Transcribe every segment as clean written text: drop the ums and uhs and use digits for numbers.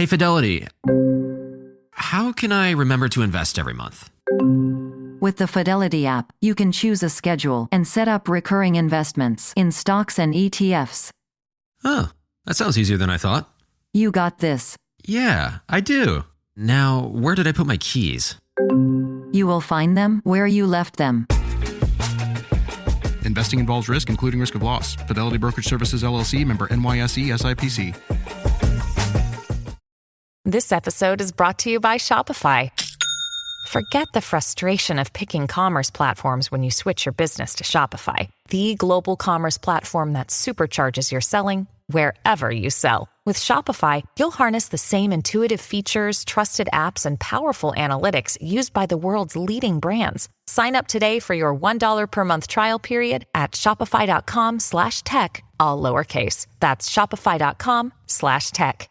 Hey, Fidelity. How can I remember to invest every month? With the Fidelity app, you can choose a schedule and set up recurring investments in stocks and ETFs. Oh, that sounds easier than I thought. You got this. Yeah, I do. Now, where did I put my keys? You will find them where you left them. Investing involves risk, including risk of loss. Fidelity Brokerage Services, LLC, member NYSE, SIPC. This episode is brought to you by Shopify. Forget the frustration of picking commerce platforms when you switch your business to Shopify, the global commerce platform that supercharges your selling wherever you sell. With Shopify, you'll harness the same intuitive features, trusted apps, and powerful analytics used by the world's leading brands. Sign up today for your $1 per month trial period at shopify.com/tech, all lowercase. That's shopify.com/tech.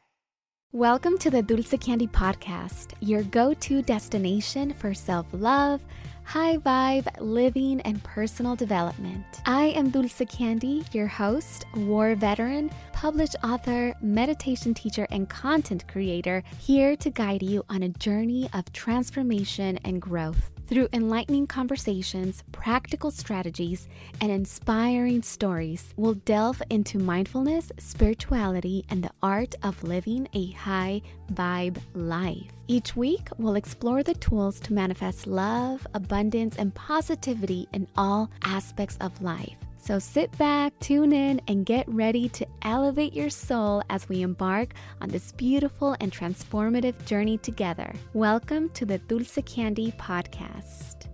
Welcome to the Dulce Candy podcast, your go-to destination for self-love, high vibe, living, and personal development. I am Dulce Candy, your host, war veteran, published author, meditation teacher, and content creator, here to guide you on a journey of transformation and growth. Through enlightening conversations, practical strategies, and inspiring stories, we'll delve into mindfulness, spirituality, and the art of living a high vibe life. Each week, we'll explore the tools to manifest love, abundance, and positivity in all aspects of life. So sit back, tune in, and get ready to elevate your soul as we embark on this beautiful and transformative journey together. Welcome to the Dulce Candy podcast.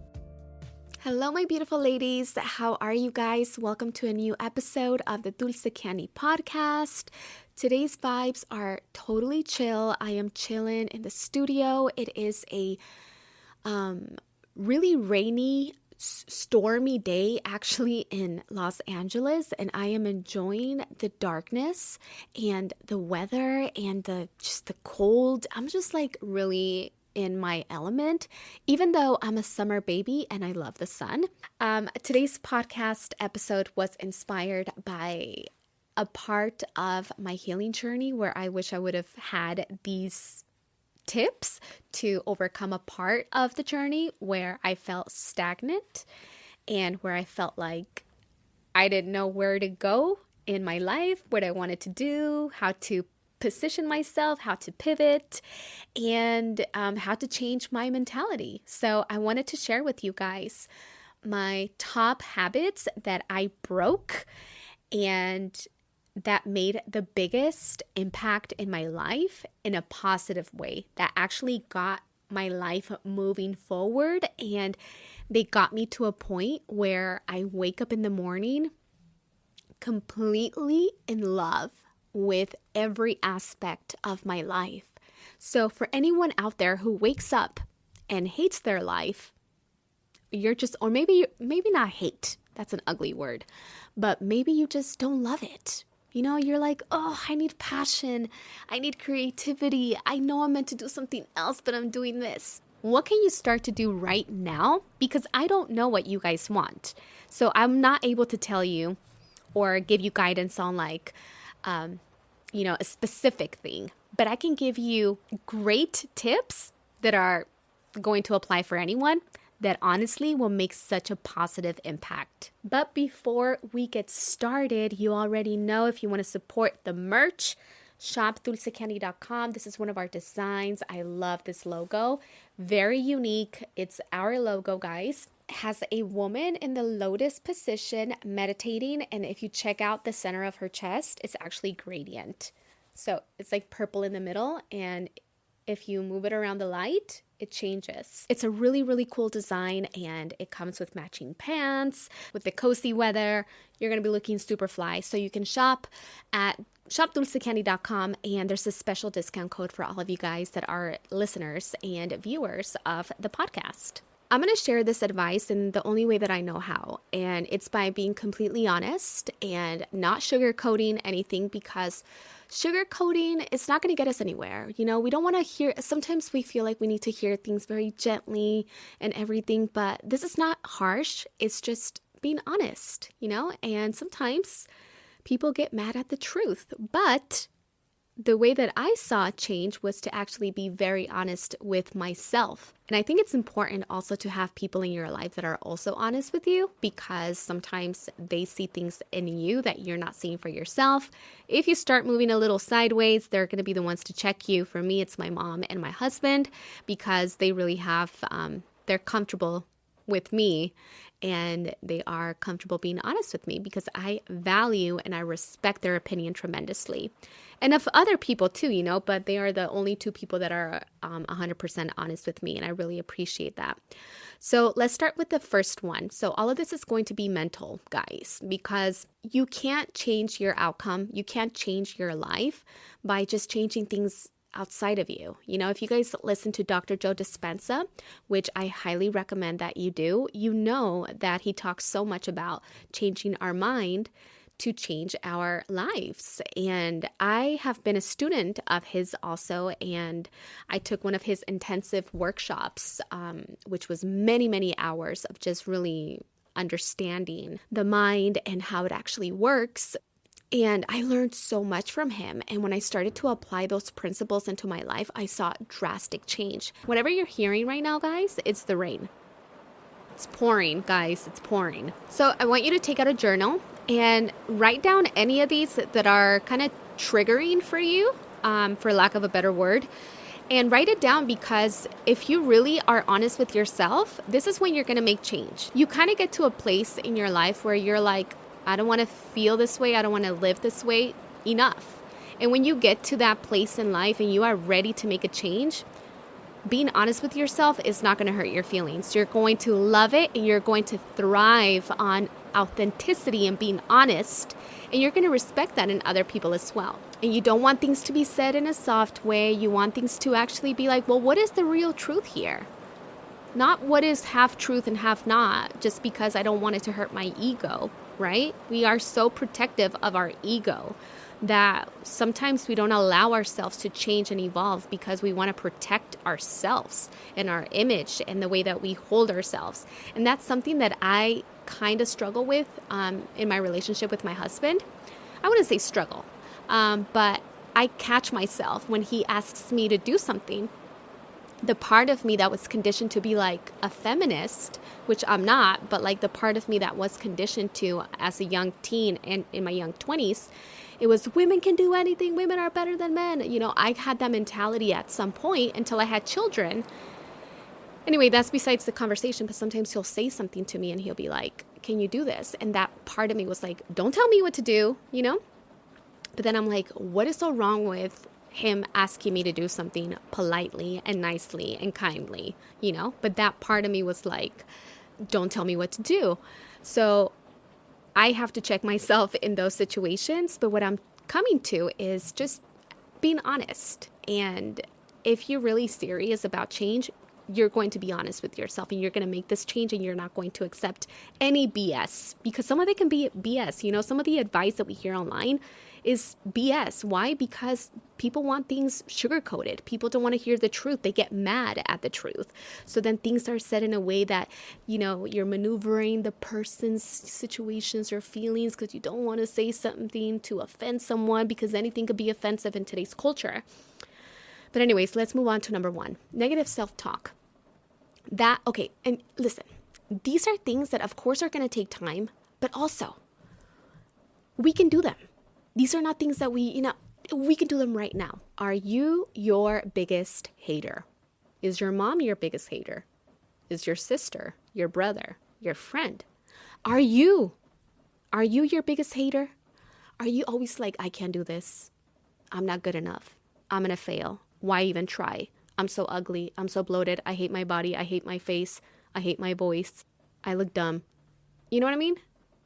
Hello, my beautiful ladies. How are you guys? Welcome to a new episode of the Dulce Candy podcast. Today's vibes are totally chill. I am chilling in the studio. It is a really rainy, stormy day actually in Los Angeles, and I am enjoying the darkness and the weather and the cold. I'm just like really in my element, even though I'm a summer baby and I love the sun. Today's podcast episode was inspired by a part of my healing journey where I wish I would have had these tips to overcome a part of the journey where I felt stagnant and where I felt like I didn't know where to go in my life, what I wanted to do, how to position myself, how to pivot, and how to change my mentality. So I wanted to share with you guys my top habits that I broke and that made the biggest impact in my life in a positive way, that actually got my life moving forward. And they got me to a point where I wake up in the morning completely in love with every aspect of my life. So for anyone out there who wakes up and hates their life, you're just, or maybe not hate, that's an ugly word, but maybe you just don't love it. You know, you're like, oh, I need passion. I need creativity. I know I'm meant to do something else, but I'm doing this. What can you start to do right now? Because I don't know what you guys want. So I'm not able to tell you or give you guidance on like, a specific thing. But I can give you great tips that are going to apply for anyone that honestly will make such a positive impact. But before we get started, you already know if you want to support the merch, shop dulcecandy.com. This is one of our designs. I love this logo. Very unique. It's our logo, guys. It has a woman in the lotus position meditating, and if you check out the center of her chest, it's actually gradient. So it's like purple in the middle, and if you move it around the light, it changes. It's a really, really cool design, and it comes with matching pants. With the cozy weather, you're going to be looking super fly. So you can shop at shopdulcecandy.com, and there's a special discount code for all of you guys that are listeners and viewers of the podcast. I'm going to share this advice in the only way that I know how, and it's by being completely honest and not sugarcoating anything, because sugarcoating is not going to get us anywhere. You know, we don't want to hear, sometimes we feel like we need to hear things very gently and everything, but this is not harsh. It's just being honest, and sometimes people get mad at the truth, but the way that I saw change was to actually be very honest with myself. And I think it's important also to have people in your life that are also honest with you, because sometimes they see things in you that you're not seeing for yourself. If you start moving a little sideways, they're going to be the ones to check you. For me, it's my mom and my husband, because they really have, they're comfortable with me, and they are comfortable being honest with me because I value and I respect their opinion tremendously. And of other people too, but they are the only two people that are 100% honest with me, and I really appreciate that. So let's start with the first one. So all of this is going to be mental, guys, because you can't change your outcome. You can't change your life by just changing things outside of you. If you guys listen to Dr. Joe Dispenza, which I highly recommend that you do, you know that he talks so much about changing our mind to change our lives. And I have been a student of his also, and I took one of his intensive workshops, which was many, many hours of just really understanding the mind and how it actually works. And I learned so much from him. And when I started to apply those principles into my life, I saw drastic change. Whatever you're hearing right now, guys, it's the rain. It's pouring, guys. It's pouring. So I want you to take out a journal and write down any of these that are kind of triggering for you, for lack of a better word. And write it down, because if you really are honest with yourself, this is when you're going to make change. You kind of get to a place in your life where you're like, I don't want to feel this way. I don't want to live this way. Enough. And when you get to that place in life and you are ready to make a change, being honest with yourself is not going to hurt your feelings. You're going to love it, and you're going to thrive on authenticity and being honest. And you're going to respect that in other people as well. And you don't want things to be said in a soft way. You want things to actually be like, well, what is the real truth here? Not what is half truth and half not, just because I don't want it to hurt my ego. Right? We are so protective of our ego that sometimes we don't allow ourselves to change and evolve because we want to protect ourselves and our image and the way that we hold ourselves. And that's something that I kind of struggle with in my relationship with my husband. I wouldn't say struggle, but I catch myself when he asks me to do something. The part of me that was conditioned to be like a feminist, which I'm not, but like the part of me that was conditioned to as a young teen and in my young 20s, it was women can do anything. Women are better than men. I had that mentality at some point until I had children. Anyway, that's besides the conversation, but sometimes he'll say something to me and he'll be like, can you do this? And that part of me was like, don't tell me what to do, But then I'm like, what is so wrong with him asking me to do something politely and nicely and kindly, But that part of me was like, don't tell me what to do. So I have to check myself in those situations. But what I'm coming to is just being honest. And if you're really serious about change, you're going to be honest with yourself, and you're going to make this change, and you're not going to accept any BS, because some of it can be BS. Some of the advice that we hear online is BS. Why? Because people want things sugar-coated. People don't want to hear the truth. They get mad at the truth. So then things are said in a way that, you're maneuvering the person's situations or feelings because you don't want to say something to offend someone, because anything could be offensive in today's culture. But anyways, let's move on to number 1, negative self-talk. Okay, and listen, these are things that of course are going to take time, but also we can do them. These are not things that we can do them right now. Are you your biggest hater? Is your mom your biggest hater? Is your sister, your brother, your friend? Are you your biggest hater? Are you always like, I can't do this. I'm not good enough. I'm going to fail. Why even try? I'm so ugly. I'm so bloated. I hate my body. I hate my face. I hate my voice. I look dumb. You know what I mean?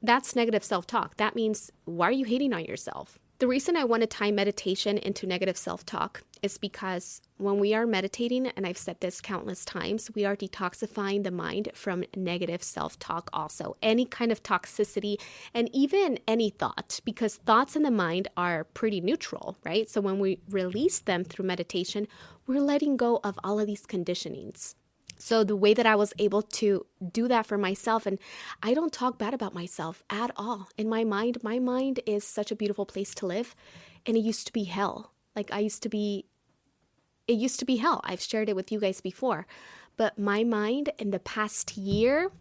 That's negative self-talk. That means, why are you hating on yourself? The reason I want to tie meditation into negative self-talk is because when we are meditating, and I've said this countless times, we are detoxifying the mind from negative self-talk also. Any kind of toxicity and even any thought, because thoughts in the mind are pretty neutral, right? So when we release them through meditation, we're letting go of all of these conditionings. So the way that I was able to do that for myself, and I don't talk bad about myself at all. In my mind is such a beautiful place to live, and it used to be hell. Like it used to be hell. I've shared it with you guys before. But my mind in the past year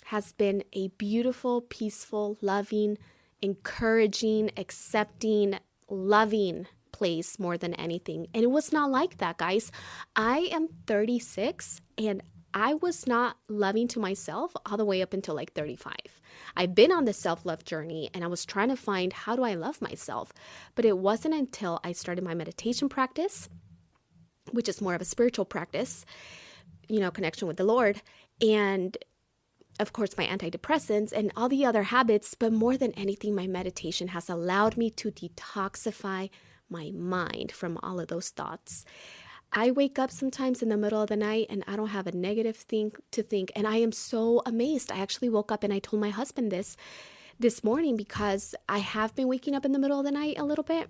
has been a beautiful, peaceful, loving, encouraging, accepting, loving place more than anything. And it was not like that, guys. I am 36 and I was not loving to myself all the way up until like 35. I've been on the self-love journey and I was trying to find, how do I love myself? But it wasn't until I started my meditation practice, which is more of a spiritual practice, connection with the Lord, and of course my antidepressants and all the other habits, but more than anything, my meditation has allowed me to detoxify my mind from all of those thoughts. I wake up sometimes in the middle of the night and I don't have a negative thing to think, and I am so amazed. I actually woke up and I told my husband this morning, because I have been waking up in the middle of the night a little bit,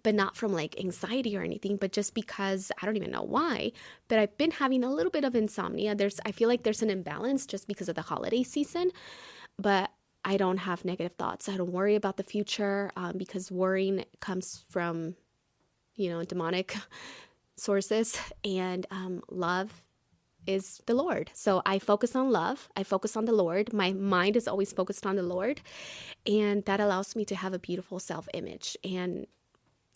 but not from like anxiety or anything, but just because I don't even know why, but I've been having a little bit of insomnia. I feel like there's an imbalance just because of the holiday season, but I don't have negative thoughts. I don't worry about the future because worrying comes from, demonic sources, and love is the Lord. So I focus on love. I focus on the Lord. My mind is always focused on the Lord, and that allows me to have a beautiful self-image. And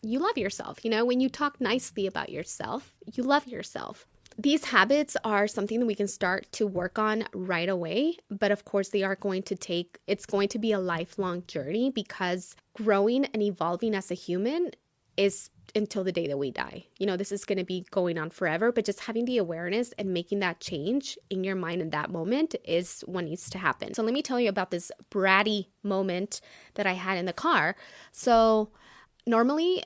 you love yourself. When you talk nicely about yourself, you love yourself. These habits are something that we can start to work on right away. But of course, it's going to be a lifelong journey, because growing and evolving as a human is until the day that we die. This is going to be going on forever, but just having the awareness and making that change in your mind in that moment is what needs to happen. So let me tell you about this bratty moment that I had in the car. So normally,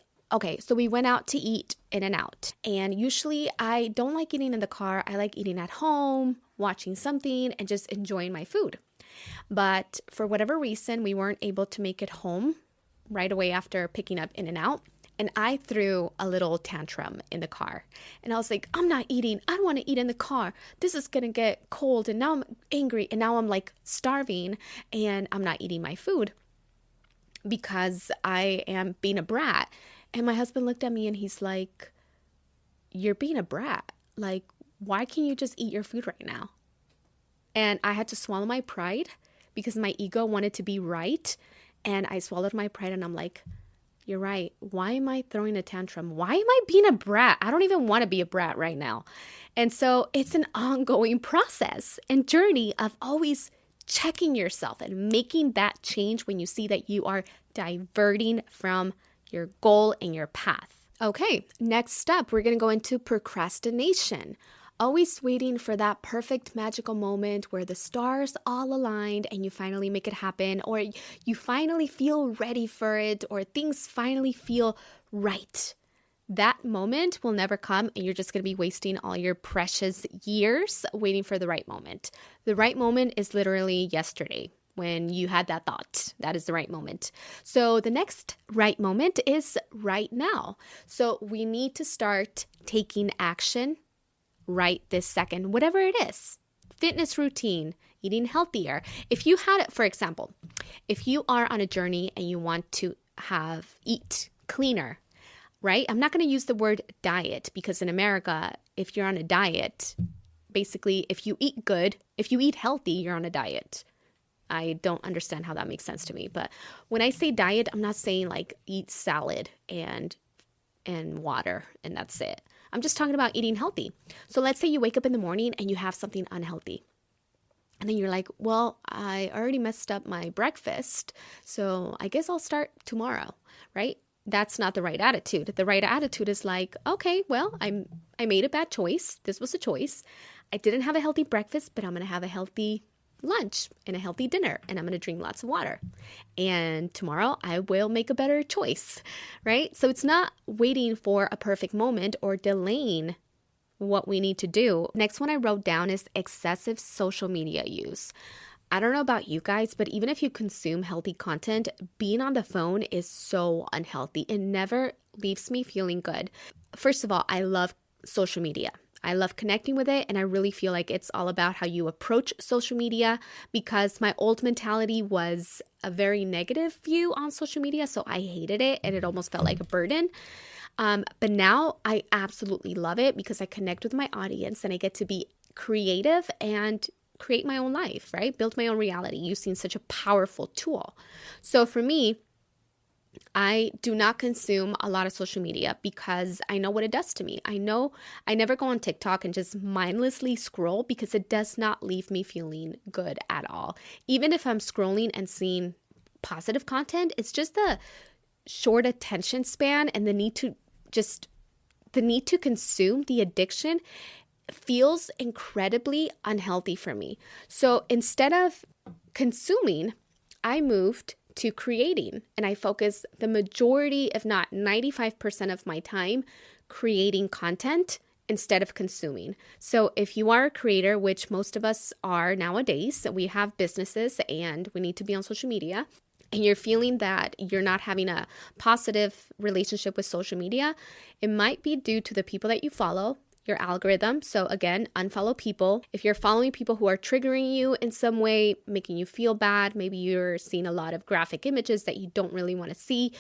so we went out to eat In-N-Out, and usually I don't like eating in the car. I like eating at home, watching something, and just enjoying my food. But for whatever reason, we weren't able to make it home right away after picking up In-N-Out. And I threw a little tantrum in the car. And I was like, I'm not eating. I don't want to eat in the car. This is going to get cold. And now I'm angry. And now I'm like starving. And I'm not eating my food because I am being a brat. And my husband looked at me and he's like, you're being a brat. Like, why can't you just eat your food right now? And I had to swallow my pride because my ego wanted to be right. And I swallowed my pride and I'm like, you're right. Why am I throwing a tantrum? Why am I being a brat? I don't even want to be a brat right now. And so it's an ongoing process and journey of always checking yourself and making that change when you see that you are diverting from your goal and your path. Okay, next step, we're going to go into procrastination. Always waiting for that perfect magical moment where the stars all aligned and you finally make it happen, or you finally feel ready for it, or things finally feel right. That moment will never come, and you're just going to be wasting all your precious years waiting for the right moment. The right moment is literally yesterday when you had that thought. That is the right moment. So the next right moment is right now. So we need to start taking action right this second, whatever it is. Fitness routine, eating healthier. If you had it, for example, if you are on a journey and you want to eat cleaner, right? I'm not going to use the word diet because in America, if you're on a diet, basically if you eat good, if you eat healthy, you're on a diet. I don't understand how that makes sense to me. But when I say diet, I'm not saying like eat salad and water and that's it. I'm just talking about eating healthy. So let's say you wake up in the morning and you have something unhealthy. And then you're like, well, I already messed up my breakfast, so I guess I'll start tomorrow, right? That's not the right attitude. The right attitude is like, okay, well, I made a bad choice. This was a choice. I didn't have a healthy breakfast, but I'm going to have a healthy lunch and a healthy dinner, and I'm going to drink lots of water. And tomorrow I will make a better choice, right? So it's not waiting for a perfect moment or delaying what we need to do. Next one I wrote down is excessive social media use. I don't know about you guys, but even if you consume healthy content, being on the phone is so unhealthy. It never leaves me feeling good. First of all, I love social media. I love connecting with it, and I really feel like it's all about how you approach social media, because my old mentality was a very negative view on social media, so I hated it and it almost felt like a burden. But now I absolutely love it because I connect with my audience and I get to be creative and create my own life, right? Build my own reality using such a powerful tool. So for me, I do not consume a lot of social media because I know what it does to me. I know I never go on TikTok and just mindlessly scroll because it does not leave me feeling good at all. Even if I'm scrolling and seeing positive content, it's just the short attention span and the need to consume, the addiction feels incredibly unhealthy for me. So instead of consuming, I moved to creating, and I focus the majority, if not 95% of my time creating content instead of consuming. So if you are a creator, which most of us are nowadays, we have businesses and we need to be on social media, and you're feeling that you're not having a positive relationship with social media, it might be due to the people that you follow, your algorithm. So again, unfollow people. If you're following people who are triggering you in some way, making you feel bad, maybe you're seeing a lot of graphic images that you don't really want to see,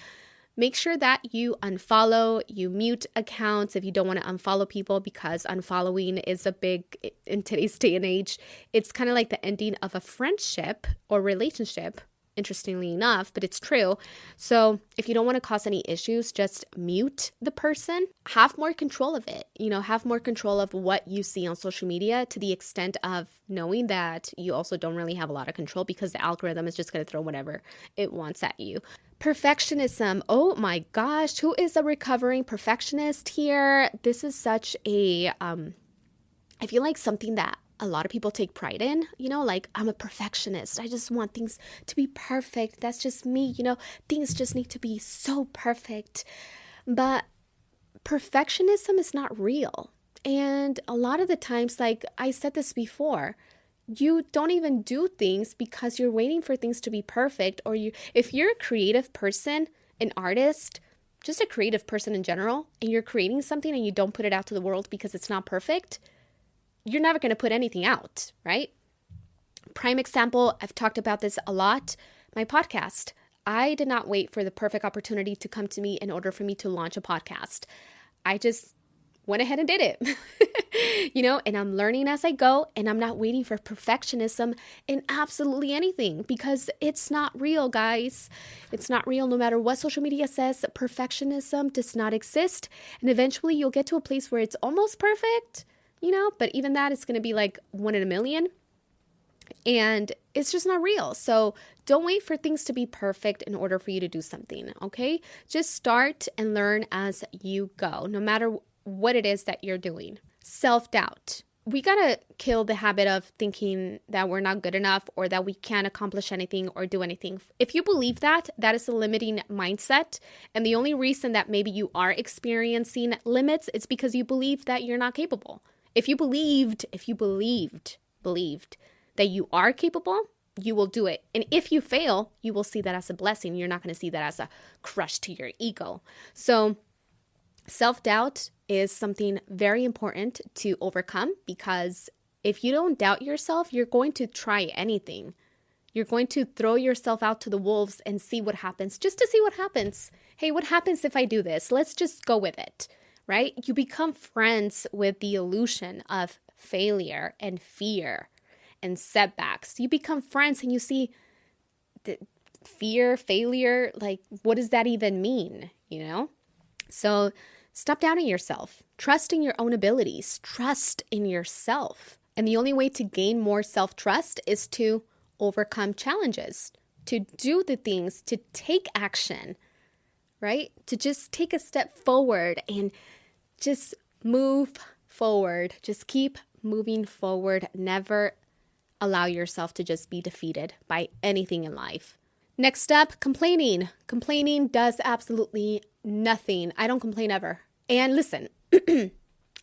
make sure that you unfollow, you mute accounts if you don't want to unfollow people, because unfollowing is a big, in today's day and age, it's kind of like the ending of a friendship or relationship. Interestingly enough, but it's true. So if you don't want to cause any issues, just mute the person. Have more control of it. Have more control of what you see on social media, to the extent of knowing that you also don't really have a lot of control because the algorithm is just going to throw whatever it wants at you. Perfectionism. Oh my gosh, who is a recovering perfectionist here? This is such a, I feel like something that a lot of people take pride in, like, I'm a perfectionist. I just want things to be perfect. That's just me, things just need to be so perfect. But perfectionism is not real. And a lot of the times, like I said this before, you don't even do things because you're waiting for things to be perfect. Or if you're a creative person, an artist, just a creative person in general, and you're creating something and you don't put it out to the world because it's not perfect, you're never going to put anything out, right? Prime example, I've talked about this a lot, my podcast. I did not wait for the perfect opportunity to come to me in order for me to launch a podcast. I just went ahead and did it, and I'm learning as I go, and I'm not waiting for perfectionism in absolutely anything, because it's not real, guys. It's not real. No matter what social media says, perfectionism does not exist. And eventually you'll get to a place where it's almost perfect, but even that is going to be like 1 in a million, and it's just not real. So don't wait for things to be perfect in order for you to do something, okay? Just start and learn as you go, no matter what it is that you're doing. Self-doubt. We got to kill the habit of thinking that we're not good enough or that we can't accomplish anything or do anything. If you believe that, that is a limiting mindset. And the only reason that maybe you are experiencing limits is because you believe that you're not capable. If you believed that you are capable, you will do it. And if you fail, you will see that as a blessing. You're not going to see that as a crush to your ego. So self-doubt is something very important to overcome, because if you don't doubt yourself, you're going to try anything. You're going to throw yourself out to the wolves and see what happens, just to see what happens. Hey, what happens if I do this? Let's just go with it. Right? You become friends with the illusion of failure and fear and setbacks. You become friends and you see the fear, failure, like, what does that even mean? So stop doubting yourself. Trust in your own abilities. Trust in yourself. And the only way to gain more self-trust is to overcome challenges, to do the things, to take action, right? To just take a step forward and just move forward. Just keep moving forward. Never allow yourself to just be defeated by anything in life. Next up, complaining. Complaining does absolutely nothing. I don't complain ever. And listen,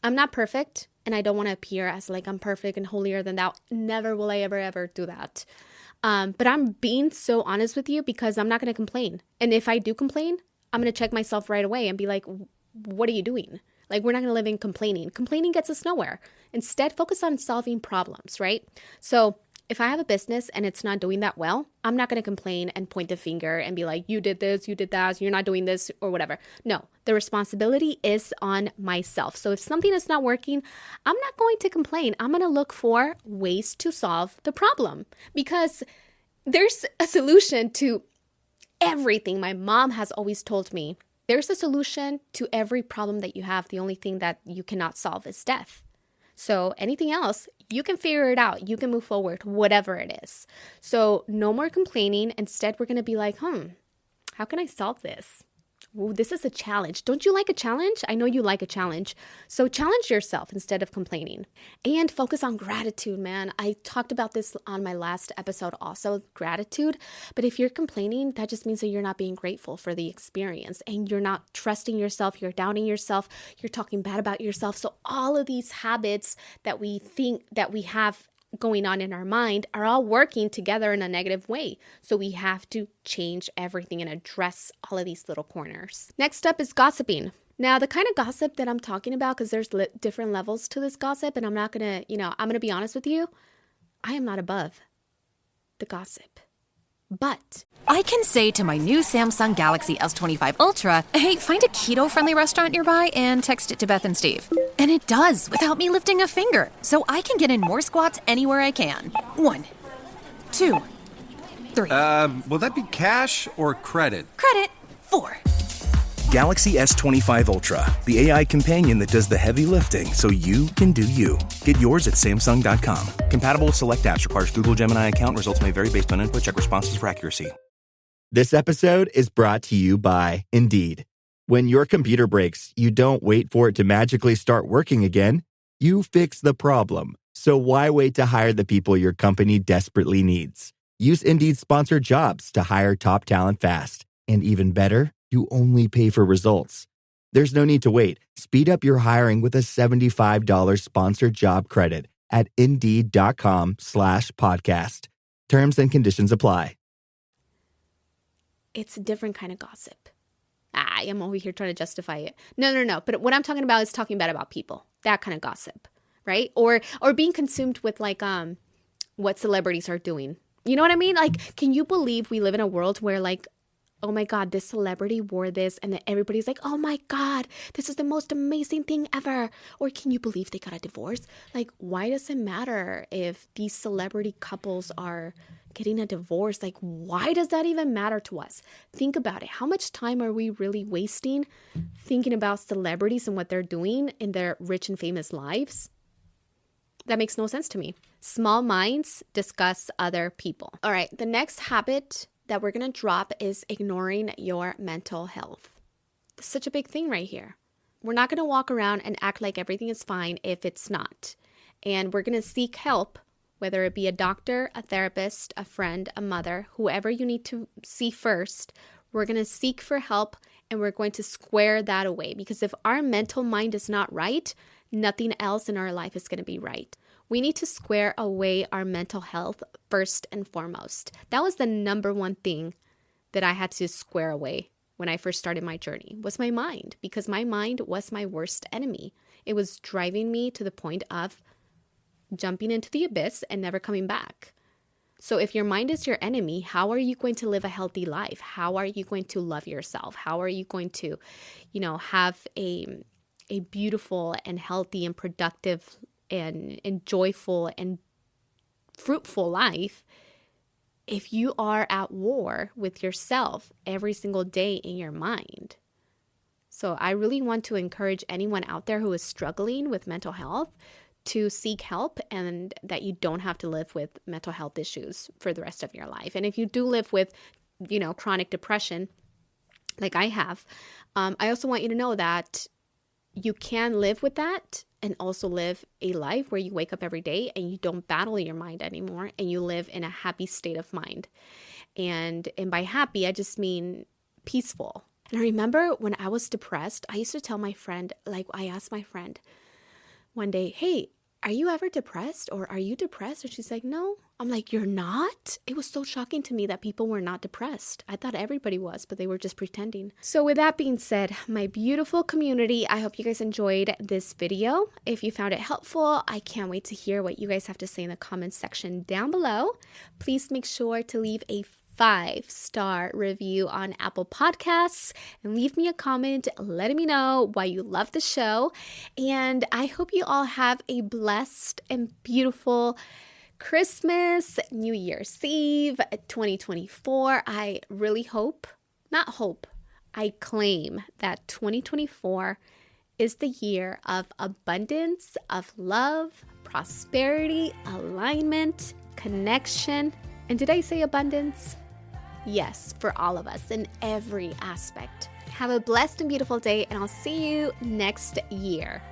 I'm not perfect, and I don't want to appear as like I'm perfect and holier than thou. Never will I ever do that. But I'm being so honest with you because I'm not going to complain. And if I do complain, I'm going to check myself right away and be like, what are you doing? Like, we're not going to live in complaining. Complaining gets us nowhere. Instead, focus on solving problems, right? So if I have a business and it's not doing that well, I'm not going to complain and point the finger and be like, you did this, you did that, you're not doing this or whatever. No, the responsibility is on myself. So if something is not working, I'm not going to complain. I'm going to look for ways to solve the problem, because there's a solution to everything. My mom has always told me, there's a solution to every problem that you have. The only thing that you cannot solve is death. So anything else, you can figure it out. You can move forward, whatever it is. So no more complaining. Instead, we're going to be like, how can I solve this? Ooh, this is a challenge. Don't you like a challenge? I know you like a challenge. So challenge yourself instead of complaining. And focus on gratitude, man. I talked about this on my last episode also, gratitude. But if you're complaining, that just means that you're not being grateful for the experience and you're not trusting yourself. You're doubting yourself. You're talking bad about yourself. So all of these habits that we think that we have going on in our mind are all working together in a negative way. So we have to change everything and address all of these little corners. Next up is gossiping. Now, the kind of gossip that I'm talking about, because there's different levels to this gossip, and I'm not going to, I'm going to be honest with you, I am not above the gossip. But I can say to my new Samsung Galaxy S25 Ultra, hey, find a keto-friendly restaurant nearby and text it to Beth and Steve. And it does, without me lifting a finger. So I can get in more squats anywhere I can. 1, 2, 3. Will that be cash or credit? Credit. 4. Galaxy S25 Ultra, the AI companion that does the heavy lifting so you can do you. Get yours at Samsung.com. Compatible with select apps. Requires Google Gemini account. Results may vary based on input. Check responses for accuracy. This episode is brought to you by Indeed. When your computer breaks, you don't wait for it to magically start working again. You fix the problem. So why wait to hire the people your company desperately needs? Use Indeed's sponsored jobs to hire top talent fast. And even better, you only pay for results. There's no need to wait. Speed up your hiring with a $75 sponsored job credit at Indeed.com/podcast. Terms and conditions apply. it's a different kind of gossip. I am over here trying to justify it. No. But what I'm talking about is talking bad about people. That kind of gossip, right? Or being consumed with like what celebrities are doing. You know what I mean? Like, can you believe we live in a world where like, oh my God, this celebrity wore this, and then everybody's like, oh my God, this is the most amazing thing ever. Or can you believe they got a divorce? Like, why does it matter if these celebrity couples are getting a divorce? Like, why does that even matter to us? Think about it. How much time are we really wasting thinking about celebrities and what they're doing in their rich and famous lives? That makes no sense to me. Small minds discuss other people. All right, the next habit that we're going to drop is ignoring your mental health. It's such a big thing right here. We're not going to walk around and act like everything is fine if it's not. And we're going to seek help, whether it be a doctor, a therapist, a friend, a mother, whoever you need to see first. We're going to seek for help, and we're going to square that away. Because if our mental mind is not right, nothing else in our life is going to be right. We need to square away our mental health first and foremost. That was the number one thing that I had to square away when I first started my journey, was my mind, because my mind was my worst enemy. It was driving me to the point of jumping into the abyss and never coming back. So if your mind is your enemy, how are you going to live a healthy life? How are you going to love yourself? How are you going to, have a beautiful and healthy and productive and joyful and fruitful life if you are at war with yourself every single day in your mind? So I really want to encourage anyone out there who is struggling with mental health to seek help, and that you don't have to live with mental health issues for the rest of your life. And if you do live with, chronic depression, like I have, I also want you to know that you can live with that and also live a life where you wake up every day and you don't battle your mind anymore, and you live in a happy state of mind. And by happy, I just mean peaceful. And I remember when I was depressed, I used to tell my friend, I asked my friend one day, hey, are you ever depressed, or are you depressed? And she's like, no. I'm like, you're not? It was so shocking to me that people were not depressed. I thought everybody was, but they were just pretending. So with that being said, my beautiful community, I hope you guys enjoyed this video. If you found it helpful, I can't wait to hear what you guys have to say in the comments section down below. Please make sure to leave a 5-star review on Apple Podcasts and leave me a comment letting me know why you love the show. And I hope you all have a blessed and beautiful Christmas, New Year's Eve, 2024. I really I claim that 2024 is the year of abundance, of love, prosperity, alignment, connection. And did I say abundance? Yes, for all of us in every aspect. Have a blessed and beautiful day, and I'll see you next year.